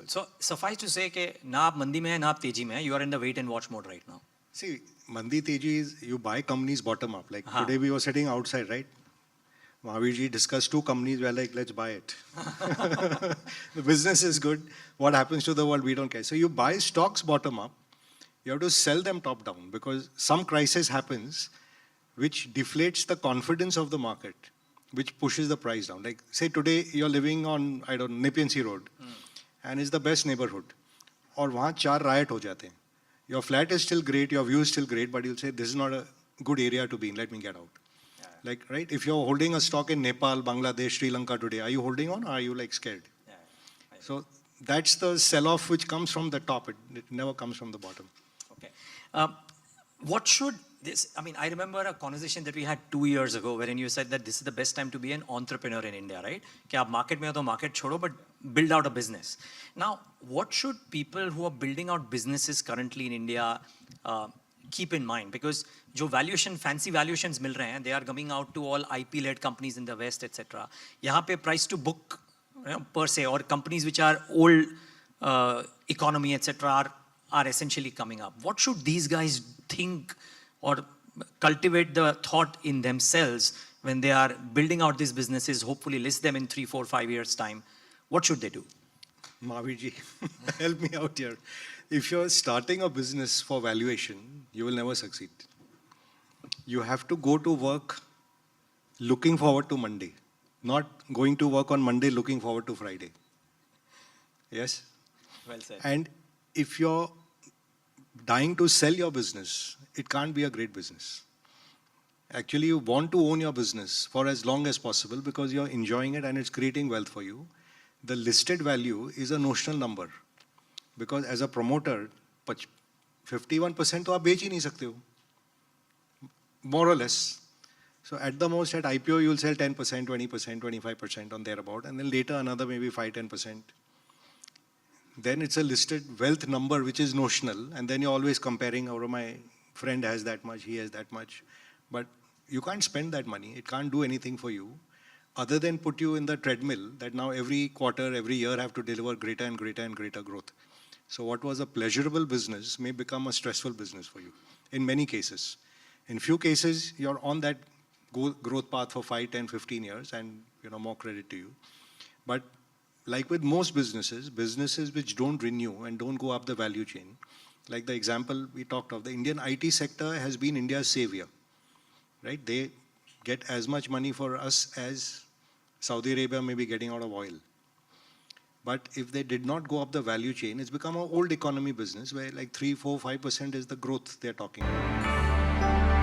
So suffice to say कि ना आप मंदी में है ना आप तेजी में है. You are in the wait and watch mode right now. See, Mandi Teji is you buy companies bottom up. Like Haan. today we were sitting outside, right? Mahavir ji discussed two companies. We're like, let's buy it. The business is good. What happens to the world, we don't care. So you buy stocks bottom up. You have to sell them top down because some crisis happens which deflates the confidence of the market, which pushes the price down. Like say today you're living on, I don't know, Nepean Sea Road and it's the best neighborhood. और वहाँ 4 riot हो जाते हैं. Your flat is still great, your view is still great, but you'll say this is not a good area to be in, let me get out. Yeah. Like, right, if you're holding a stock in Nepal, Bangladesh, Sri Lanka today, are you holding on or are you like scared? Yeah. So that's the sell-off which comes from the top, it never comes from the bottom. Okay. What should this, I mean, I remember a conversation that we had 2 years ago wherein you said that this is the best time to be an entrepreneur in India, right? कि आप market में हो तो market छोड़ो, but build out a business. Now, what should people who are building out businesses currently in India keep in mind? Because जो valuation, fancy valuations मिल रहे हैं, they are coming out to all IP-led companies in the West, etc. यहाँ पे price to book per se, or companies which are old economy, etc. are essentially coming up. What should these guys think or cultivate the thought in themselves when they are building out these businesses, hopefully list them in 3, 4, 5 years' time? What should they do? Mahavir ji, help me out here. If you're starting a business for valuation, you will never succeed. You have to go to work looking forward to Monday, not going to work on Monday looking forward to Friday. Yes? Well said. And if you're dying to sell your business, it can't be a great business. Actually, you want to own your business for as long as possible because you're enjoying it and it's creating wealth for you. The listed value is a notional number because as a promoter, 51% तो आप बेच ही नहीं सकते हो, more or less. So at the most at IPO you'll sell 10%, 20%, 25% on thereabout, and then later another maybe 5-10%. Then it's a listed wealth number which is notional, and then you're always comparing, oh, my friend has that much, he has that much. But you can't spend that money. It can't do anything for you other than put you in the treadmill that now every quarter, every year have to deliver greater and greater and greater growth. So what was a pleasurable business may become a stressful business for you in many cases. In few cases, you're on that growth path for 5, 10, 15 years and more credit to you. But like with most businesses, businesses which don't renew and don't go up the value chain, like the example we talked of, the Indian IT sector has been India's savior, right? They get as much money for us as Saudi Arabia may be getting out of oil. But if they did not go up the value chain, it's become an old economy business where like 3, 4, 5% is the growth they're talking about.